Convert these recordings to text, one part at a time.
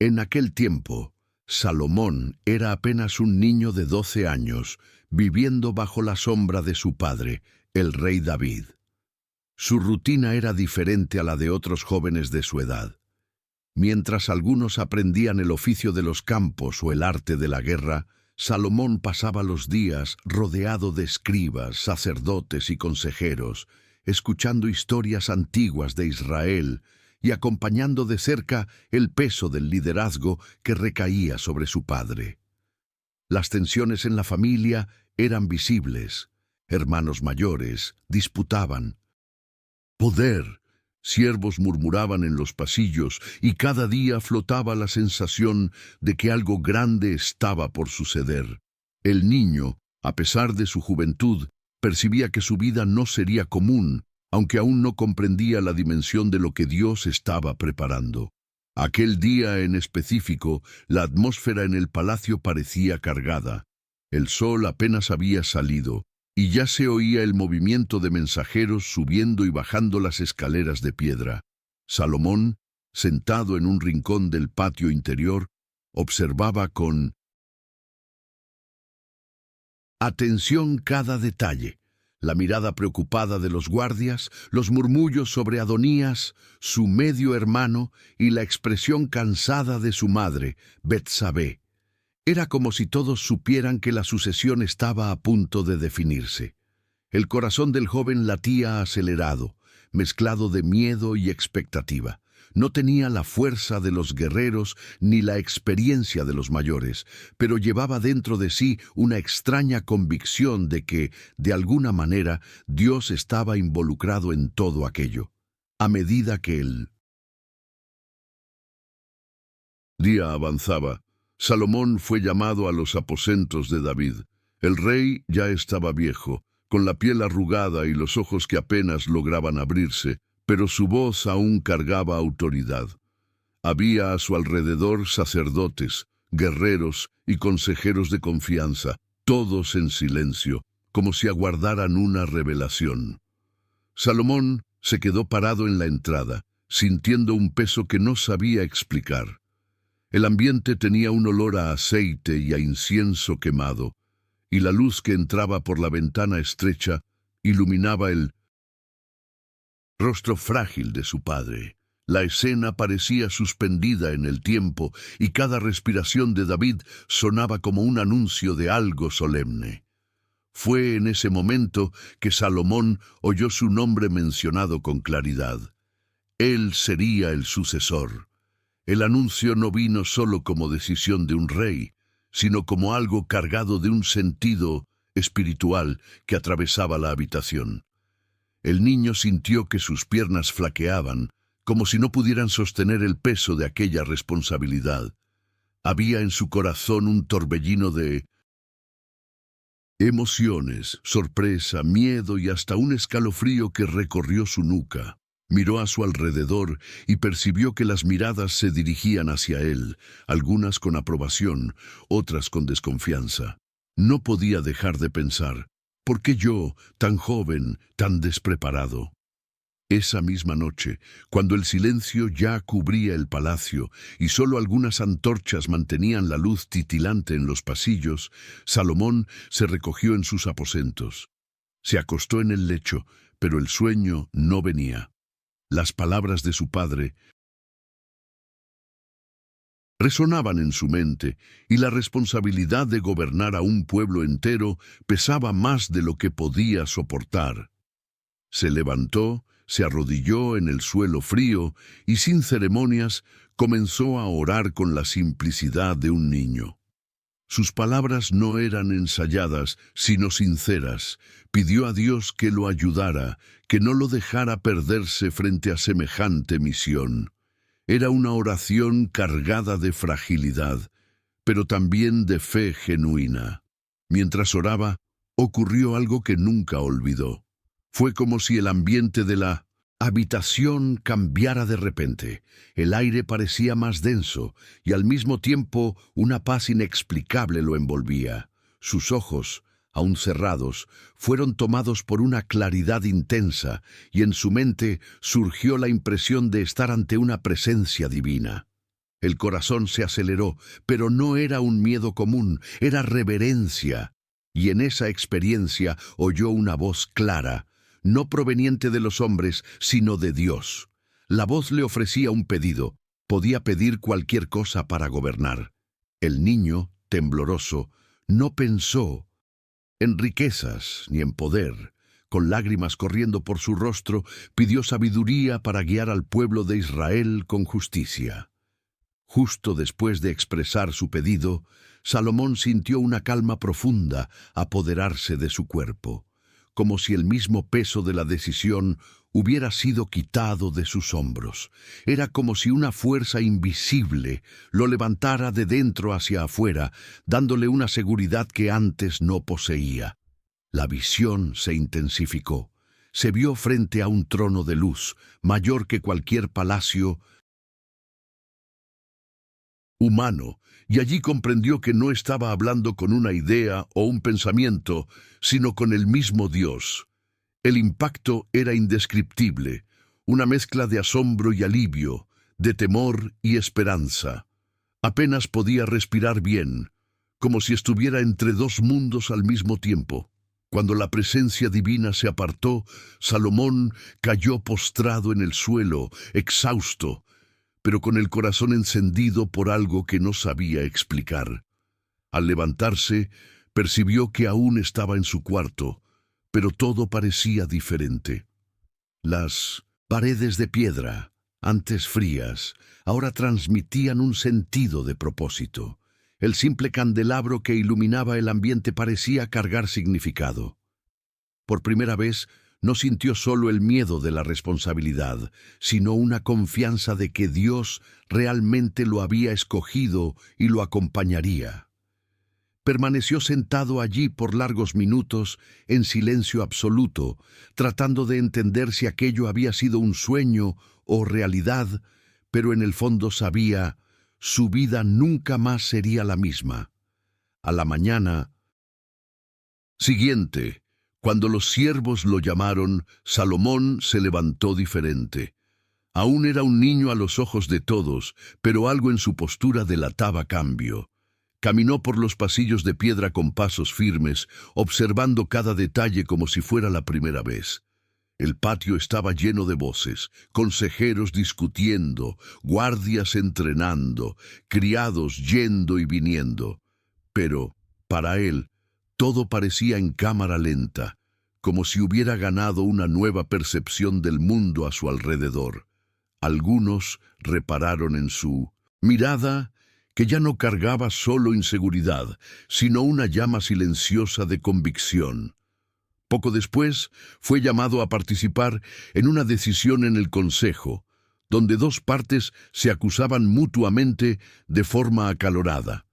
En aquel tiempo, Salomón era apenas un niño de 12 años, viviendo bajo la sombra de su padre, el rey David. Su rutina era diferente a la de otros jóvenes de su edad. Mientras algunos aprendían el oficio de los campos o el arte de la guerra, Salomón pasaba los días rodeado de escribas, sacerdotes y consejeros, escuchando historias antiguas de Israel y acompañando de cerca el peso del liderazgo que recaía sobre su padre. Las tensiones en la familia eran visibles. Hermanos mayores disputaban poder, siervos murmuraban en los pasillos y cada día flotaba la sensación de que algo grande estaba por suceder. El niño, a pesar de su juventud, percibía que su vida no sería común, aunque aún no comprendía la dimensión de lo que Dios estaba preparando. Aquel día en específico, la atmósfera en el palacio parecía cargada. El sol apenas había salido, y ya se oía el movimiento de mensajeros subiendo y bajando las escaleras de piedra. Salomón, sentado en un rincón del patio interior, observaba con atención cada detalle. La mirada preocupada de los guardias, los murmullos sobre Adonías, su medio hermano y la expresión cansada de su madre, Betsabé. Era como si todos supieran que la sucesión estaba a punto de definirse. El corazón del joven latía acelerado, mezclado de miedo y expectativa. No tenía la fuerza de los guerreros ni la experiencia de los mayores, pero llevaba dentro de sí una extraña convicción de que, de alguna manera, Dios estaba involucrado en todo aquello. A medida que el día avanzaba, Salomón fue llamado a los aposentos de David. El rey ya estaba viejo, con la piel arrugada y los ojos que apenas lograban abrirse, pero su voz aún cargaba autoridad. Había a su alrededor sacerdotes, guerreros y consejeros de confianza, todos en silencio, como si aguardaran una revelación. Salomón se quedó parado en la entrada, sintiendo un peso que no sabía explicar. El ambiente tenía un olor a aceite y a incienso quemado, y la luz que entraba por la ventana estrecha iluminaba el rostro frágil de su padre. La escena parecía suspendida en el tiempo y cada respiración de David sonaba como un anuncio de algo solemne. Fue en ese momento que Salomón oyó su nombre mencionado con claridad. Él sería el sucesor. El anuncio no vino solo como decisión de un rey, sino como algo cargado de un sentido espiritual que atravesaba la habitación. El niño sintió que sus piernas flaqueaban, como si no pudieran sostener el peso de aquella responsabilidad. Había en su corazón un torbellino de emociones, sorpresa, miedo y hasta un escalofrío que recorrió su nuca. Miró a su alrededor y percibió que las miradas se dirigían hacia él, algunas con aprobación, otras con desconfianza. No podía dejar de pensar, ¿por qué yo, tan joven, tan despreparado? Esa misma noche, cuando el silencio ya cubría el palacio y solo algunas antorchas mantenían la luz titilante en los pasillos, Salomón se recogió en sus aposentos. Se acostó en el lecho, pero el sueño no venía. Las palabras de su padre resonaban en su mente, y la responsabilidad de gobernar a un pueblo entero pesaba más de lo que podía soportar. Se levantó, se arrodilló en el suelo frío y sin ceremonias comenzó a orar con la simplicidad de un niño. Sus palabras no eran ensayadas, sino sinceras. Pidió a Dios que lo ayudara, que no lo dejara perderse frente a semejante misión. Era una oración cargada de fragilidad, pero también de fe genuina. Mientras oraba, ocurrió algo que nunca olvidó. Fue como si el ambiente de la habitación cambiara de repente. El aire parecía más denso y al mismo tiempo una paz inexplicable lo envolvía. Sus ojos, aún cerrados, fueron tomados por una claridad intensa y en su mente surgió la impresión de estar ante una presencia divina. El corazón se aceleró, pero no era un miedo común, era reverencia. Y en esa experiencia oyó una voz clara, no proveniente de los hombres, sino de Dios. La voz le ofrecía un pedido. Podía pedir cualquier cosa para gobernar. El niño, tembloroso, no pensó en riquezas ni en poder. Con lágrimas corriendo por su rostro, pidió sabiduría para guiar al pueblo de Israel con justicia. Justo después de expresar su pedido, Salomón sintió una calma profunda apoderarse de su cuerpo, como si el mismo peso de la decisión hubiera sido quitado de sus hombros. Era como si una fuerza invisible lo levantara de dentro hacia afuera, dándole una seguridad que antes no poseía. La visión se intensificó. Se vio frente a un trono de luz, mayor que cualquier palacio humano, y allí comprendió que no estaba hablando con una idea o un pensamiento, sino con el mismo Dios. El impacto era indescriptible, una mezcla de asombro y alivio, de temor y esperanza. Apenas podía respirar bien, como si estuviera entre dos mundos al mismo tiempo. Cuando la presencia divina se apartó, Salomón cayó postrado en el suelo, exhausto, pero con el corazón encendido por algo que no sabía explicar. Al levantarse, percibió que aún estaba en su cuarto, pero todo parecía diferente. Las paredes de piedra, antes frías, ahora transmitían un sentido de propósito. El simple candelabro que iluminaba el ambiente parecía cargar significado. Por primera vez, no sintió solo el miedo de la responsabilidad, sino una confianza de que Dios realmente lo había escogido y lo acompañaría. Permaneció sentado allí por largos minutos, en silencio absoluto, tratando de entender si aquello había sido un sueño o realidad, pero en el fondo sabía, su vida nunca más sería la misma. A la mañana siguiente, cuando los siervos lo llamaron, Salomón se levantó diferente. Aún era un niño a los ojos de todos, pero algo en su postura delataba cambio. Caminó por los pasillos de piedra con pasos firmes, observando cada detalle como si fuera la primera vez. El patio estaba lleno de voces, consejeros discutiendo, guardias entrenando, criados yendo y viniendo. Pero, para él, todo parecía en cámara lenta, como si hubiera ganado una nueva percepción del mundo a su alrededor. Algunos repararon en su mirada, que ya no cargaba solo inseguridad, sino una llama silenciosa de convicción. Poco después, fue llamado a participar en una decisión en el Consejo, donde dos partes se acusaban mutuamente de forma acalorada.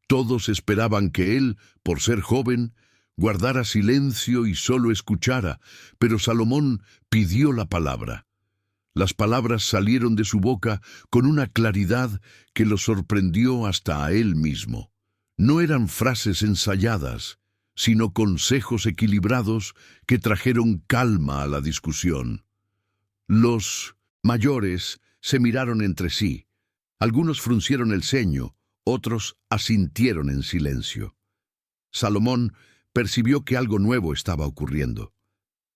Todos esperaban que él, por ser joven, guardara silencio y solo escuchara, pero Salomón pidió la palabra. Las palabras salieron de su boca con una claridad que lo sorprendió hasta a él mismo. No eran frases ensayadas, sino consejos equilibrados que trajeron calma a la discusión. Los mayores se miraron entre sí. Algunos fruncieron el ceño, otros asintieron en silencio. Salomón percibió que algo nuevo estaba ocurriendo.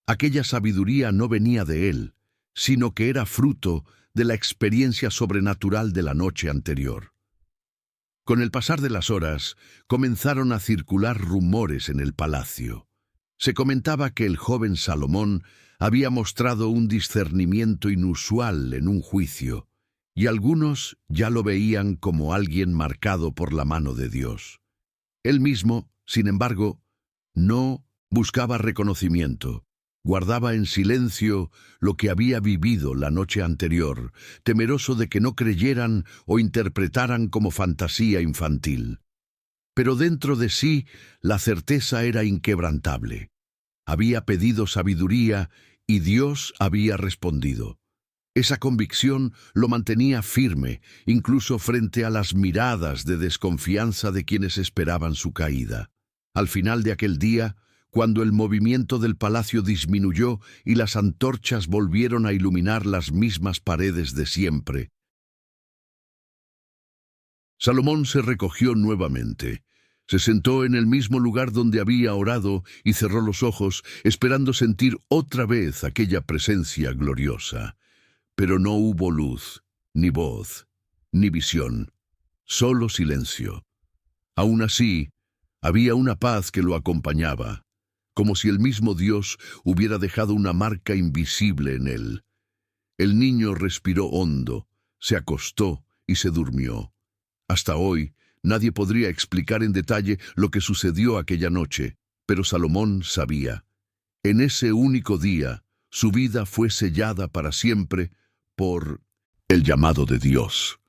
Aquella sabiduría no venía de él, sino que era fruto de la experiencia sobrenatural de la noche anterior. Con el pasar de las horas, comenzaron a circular rumores en el palacio. Se comentaba que el joven Salomón había mostrado un discernimiento inusual en un juicio, y algunos ya lo veían como alguien marcado por la mano de Dios. Él mismo, sin embargo, no buscaba reconocimiento. Guardaba en silencio lo que había vivido la noche anterior, temeroso de que no creyeran o interpretaran como fantasía infantil. Pero dentro de sí, la certeza era inquebrantable. Había pedido sabiduría y Dios había respondido. Esa convicción lo mantenía firme, incluso frente a las miradas de desconfianza de quienes esperaban su caída. Al final de aquel día, cuando el movimiento del palacio disminuyó y las antorchas volvieron a iluminar las mismas paredes de siempre, Salomón se recogió nuevamente. Se sentó en el mismo lugar donde había orado y cerró los ojos, esperando sentir otra vez aquella presencia gloriosa. Pero no hubo luz, ni voz, ni visión, solo silencio. Aún así, había una paz que lo acompañaba, como si el mismo Dios hubiera dejado una marca invisible en él. El niño respiró hondo, se acostó y se durmió. Hasta hoy, nadie podría explicar en detalle lo que sucedió aquella noche, pero Salomón sabía. En ese único día, su vida fue sellada para siempre por el llamado de Dios.